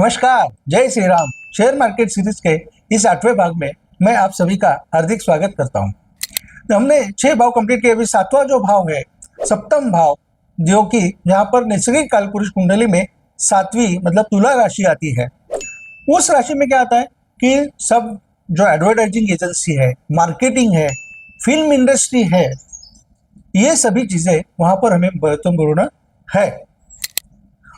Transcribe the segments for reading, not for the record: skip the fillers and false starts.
नमस्कार, जय Shri Ram. Share market series के इस 8वें भाग में मैं आप सभी का हार्दिक स्वागत करता हूं। तो हमने 6 भाव कंप्लीट किए। अभी 7वां जो भाव है सप्तम भाव, जो कि यहाँ पर नैसर्गिक कालपुरुष कुंडली में 7वीं मतलब तुला राशि आती है। उस राशि में क्या आता है कि सब जो एडवर्टाइजिंग एजेंसी है, मार्केटिंग है, फिल्म इंडस्ट्री है, ये सभी चीजें वहां पर हमें महत्वपूर्ण है।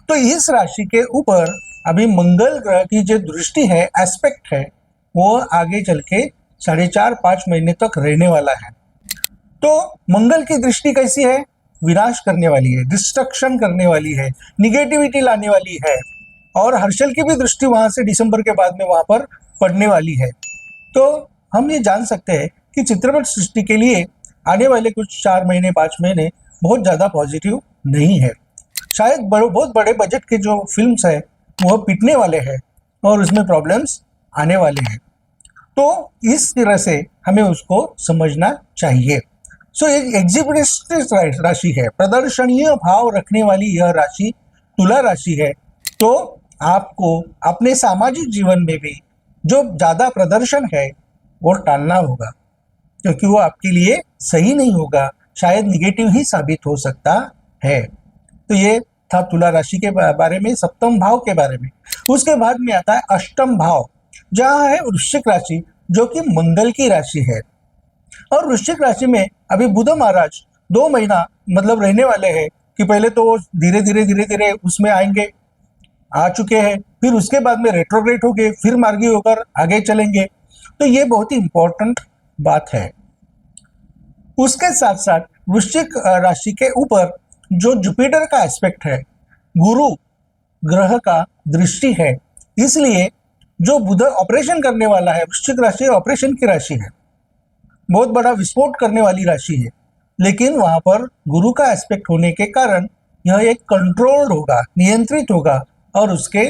तो इस राशि के ऊपर अभी मंगल ग्रह की जो दृष्टि है, एस्पेक्ट है, वो आगे चल के 4.5-5 महीने तक रहने वाला है। तो मंगल की दृष्टि कैसी है? विनाश करने वाली है, डिस्ट्रक्शन करने वाली है, निगेटिविटी लाने वाली है। और हर्षल की भी दृष्टि वहां से दिसंबर के बाद में वहां पर पड़ने वाली है। तो हम ये जान सकते हैं कि चित्रपट सृष्टि के लिए आने वाले कुछ 4 महीने 5 महीने बहुत ज्यादा पॉजिटिव नहीं है। शायद बहुत बड़े बजट के जो फिल्म्स है वो पिटने वाले हैं और उसमें प्रॉब्लम्स आने वाले हैं। तो इस तरह से हमें उसको समझना चाहिए। सो एक एग्जिबिशनिस्ट राशि है, प्रदर्शनीय भाव रखने वाली यह राशि तुला राशि है। तो आपको अपने सामाजिक जीवन में भी जो ज्यादा प्रदर्शन है वो टालना होगा, क्योंकि वो आपके लिए सही नहीं होगा, शायद निगेटिव ही साबित हो सकता है। तो ये था तुला राशि के बारे में, सप्तम भाव के बारे में। उसके बाद में आता है अष्टम भाव, जहां है वृश्चिक राशि, जो कि मंगल की राशि है। और वृश्चिक राशि में अभी बुध महाराज 2 महीना मतलब रहने वाले हैं कि पहले तो वो धीरे धीरे उसमें आएंगे, आ चुके हैं, फिर उसके बाद में रेट्रोग्रेड हो गए, फिर मार्गी होकर आगे चलेंगे। तो ये बहुत ही इंपॉर्टेंट बात है। उसके साथ साथ वृश्चिक राशि के ऊपर जो जुपिटर का एस्पेक्ट है, गुरु ग्रह का दृष्टि है, इसलिए जो बुध ऑपरेशन करने वाला है, वृश्चिक राशि ऑपरेशन की राशि है, बहुत बड़ा विस्फोट करने वाली राशि है। लेकिन वहां पर गुरु का एस्पेक्ट होने के कारण यह एक कंट्रोल्ड होगा, नियंत्रित होगा, और उसके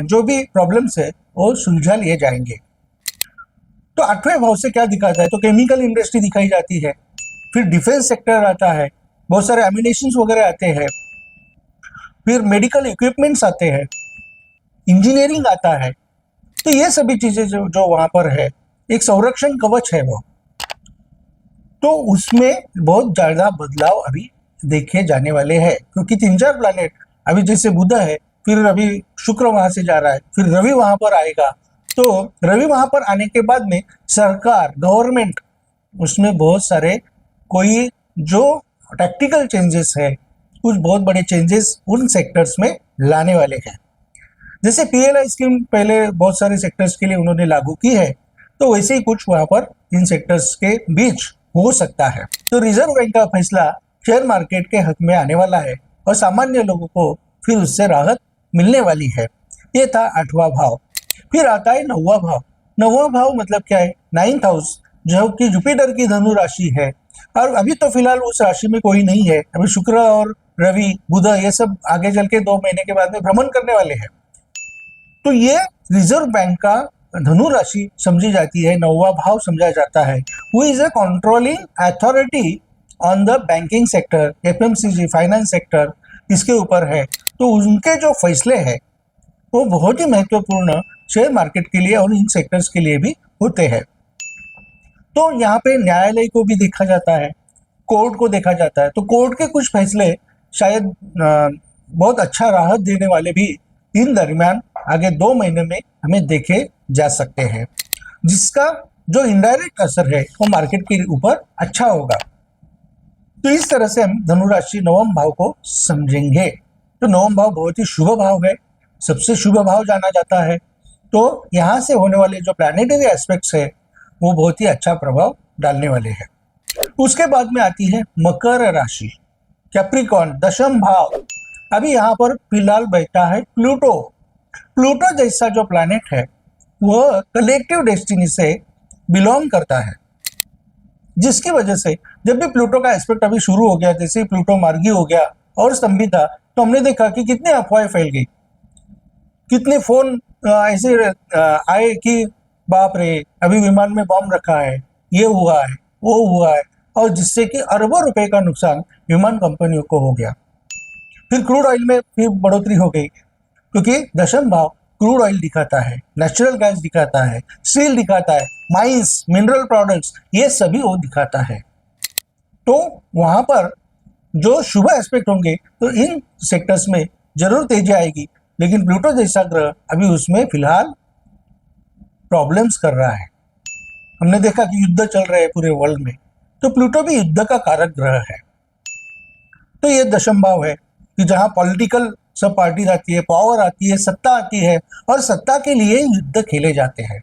जो भी प्रॉब्लम्स है वो सुलझा लिए जाएंगे। तो 8वें भाव से क्या दिखाता है? तो केमिकल इंडस्ट्री दिखाई जाती है, फिर डिफेंस सेक्टर आता है, बहुत सारे एम्यूनेशंस वगैरह आते हैं, फिर मेडिकल इक्विपमेंट्स आते हैं, इंजीनियरिंग आता है। तो ये सभी चीजें जो वहां पर है, एक संरक्षण कवच है वो। तो उसमें बहुत ज्यादा बदलाव अभी देखे जाने वाले हैं, क्योंकि 3-4 प्लैनेट अभी जैसे बुध है, फिर अभी शुक्र वहां से जा रहा है, फिर रवि वहां पर आएगा। तो रवि वहां पर आने के बाद में सरकार, गवर्नमेंट, उसमें बहुत सारे कोई जो टैक्टिकल चेंजेस है, कुछ बहुत बड़े चेंजेस उन सेक्टर्स में लाने वाले हैं। जैसे पीएलआई स्कीम पहले बहुत सारे सेक्टर्स के लिए उन्होंने लागू की है, तो वैसे ही कुछ वहां पर इन सेक्टर्स के बीच हो सकता है। तो रिजर्व बैंक का फैसला शेयर मार्केट के हक में आने वाला है और सामान्य लोगों को फिर उससे राहत मिलने वाली है। ये था 8वां भाव। फिर आता है 9वां भाव। 9वां भाव मतलब क्या है? 9th हाउस, जो कि जुपिटर की धनु राशि है। और अभी तो फिलहाल उस राशि में कोई नहीं है। अभी शुक्र और रवि, बुध, ये सब आगे चल के 2 महीने के बाद में भ्रमण करने वाले हैं। तो ये रिजर्व बैंक का धनु राशि समझी जाती है, 9वां भाव समझा जाता है। Who is a controlling authority on the banking sector, FMCG, finance sector, इसके ऊपर है। तो उनके जो फैसले हैं वो बहुत ही महत्वपूर्ण शेयर मार्केट के लिए और इन सेक्टर्स के लिए भी होते हैं। तो यहाँ पे न्यायालय को भी देखा जाता है, कोर्ट को देखा जाता है। तो कोर्ट के कुछ फैसले शायद बहुत अच्छा राहत देने वाले भी इन दरमियान आगे 2 महीने में हमें देखे जा सकते हैं, जिसका जो इनडायरेक्ट असर है वो मार्केट के ऊपर अच्छा होगा। तो इस तरह से हम धनुराशि 9वें भाव को समझेंगे। तो 9वां भाव बहुत ही शुभ भाव है, सबसे शुभ भाव जाना जाता है। तो यहाँ से होने वाले जो प्लैनेटरी एस्पेक्ट्स है वो बहुत ही अच्छा प्रभाव डालने वाले हैं। उसके बाद में आती है मकर राशि, कैप्रिकॉर्न, 10th भाव। अभी यहाँ पर फिलहाल बैठा है प्लूटो। प्लूटो जैसा जो प्लैनेट है वह कलेक्टिव डेस्टिनी से बिलोंग करता है, जिसकी वजह से जब भी प्लूटो का एस्पेक्ट अभी शुरू हो गया, जैसे ही प्लूटो मार्गी हो गया और स्तंभित था, तो हमने देखा कि कितनी अफवाहें फैल गई, कितने फोन ऐसे आए कि बाप रे, अभी विमान में बॉम्ब रखा है, ये हुआ है, वो हुआ है, और जिससे कि अरबों रुपए का नुकसान विमान कंपनियों को हो गया। फिर क्रूड ऑयल में फिर बढ़ोतरी हो गई, क्योंकि 10th भाव क्रूड ऑयल दिखाता है, नेचुरल गैस दिखाता है, स्टील दिखाता है, माइंस, मिनरल प्रोडक्ट्स, ये सभी वो दिखाता है। तो वहां पर जो शुभ एस्पेक्ट होंगे तो इन सेक्टर्स में जरूर तेजी आएगी, लेकिन प्लूटो जैसा ग्रह अभी उसमें फिलहाल प्रॉब्लम्स कर रहा है। हमने देखा कि युद्ध चल रहे हैं पूरे वर्ल्ड में, तो प्लूटो भी युद्ध का कारक ग्रह है। तो ये दशम भाव है कि जहां पॉलिटिकल सब पार्टीज आती है, पावर आती है, सत्ता आती है, और सत्ता के लिए युद्ध खेले जाते हैं।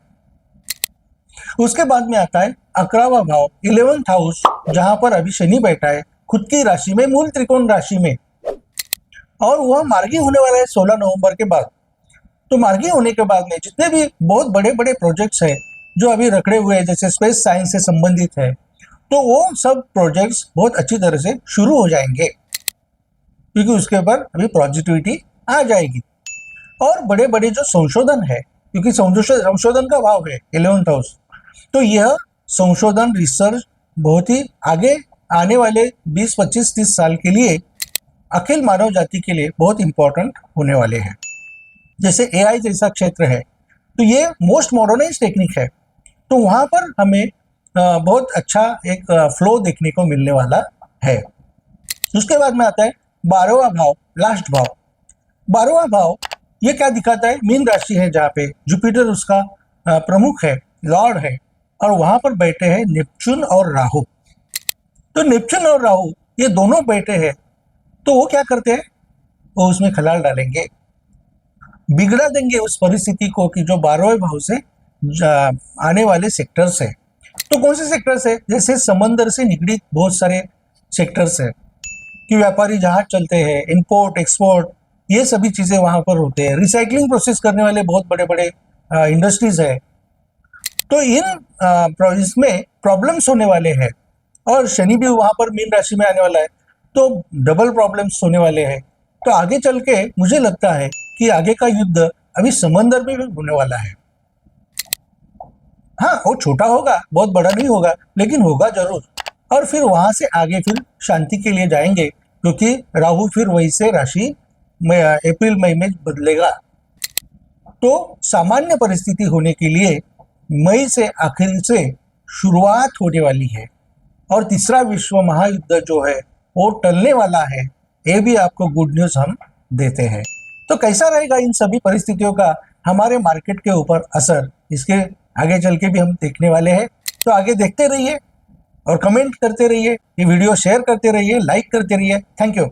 उसके बाद में आता है 11वां भाव, 11th हाउस, जहां पर अभी शनि बैठा है खुद की राशि में, मूल त्रिकोण राशि में, और वह मार्गी होने वाला है 16 नवंबर के बाद। तो मार्गी होने के बाद में जितने भी बहुत बड़े बड़े प्रोजेक्ट्स हैं जो अभी रखड़े हुए हैं, जैसे स्पेस साइंस से संबंधित है, तो वो सब प्रोजेक्ट्स बहुत अच्छी तरह से शुरू हो जाएंगे, क्योंकि उसके ऊपर अभी पॉजिटिविटी आ जाएगी। और बड़े बड़े जो संशोधन है, क्योंकि संशोधन का भाव है 11th हाउस, तो यह संशोधन रिसर्च बहुत ही आगे आने वाले 20, 25, 30 साल के लिए अखिल मानव जाति के लिए बहुत इंपॉर्टेंट होने वाले हैं। जैसे एआई जैसा क्षेत्र है, तो ये मोस्ट मॉडर्नाइज टेक्निक है, तो वहां पर हमें बहुत अच्छा एक फ्लो देखने को मिलने वाला है। उसके बाद में आता है 12वां भाव, लास्ट भाव। 12वां भाव ये क्या दिखाता है? मीन राशि है, जहाँ पे जुपिटर उसका प्रमुख है, लॉर्ड है, और वहां पर बैठे हैं नेपच्यून और राहु। तो नेपच्यून और राहु ये दोनों बैठे हैं, तो वो क्या करते हैं? वो उसमें खलाल डालेंगे, बिगड़ा देंगे उस परिस्थिति को कि जो 12वें भाव से आने वाले सेक्टर्स है। तो कौन से सेक्टर्स है? जैसे समंदर से निगड़ित बहुत सारे सेक्टर्स है कि व्यापारी जहाज चलते हैं, इंपोर्ट एक्सपोर्ट, ये सभी चीजें वहां पर होते हैं। रिसाइकलिंग प्रोसेस करने वाले बहुत बड़े बड़े इंडस्ट्रीज है। तो इसमें प्रॉब्लम्स होने वाले हैं, और शनि भी वहां पर मीन राशि में आने वाला है, तो डबल प्रॉब्लम्स होने वाले हैं। तो आगे चल के मुझे लगता है कि आगे का युद्ध अभी समंदर में भी होने वाला है। हाँ, वो छोटा होगा, बहुत बड़ा नहीं होगा, लेकिन होगा जरूर। और फिर वहां से आगे फिर शांति के लिए जाएंगे, क्योंकि राहु फिर वही से राशि में अप्रैल मई में बदलेगा। तो सामान्य परिस्थिति होने के लिए मई से आखिर से शुरुआत होने वाली है, और तीसरा विश्व महायुद्ध जो है वो टलने वाला है। ये भी आपको गुड न्यूज हम देते हैं। तो कैसा रहेगा इन सभी परिस्थितियों का हमारे मार्केट के ऊपर असर, इसके आगे चल के भी हम देखने वाले हैं। तो आगे देखते रहिए और कमेंट करते रहिए, ये वीडियो शेयर करते रहिए, लाइक करते रहिए। Thank you.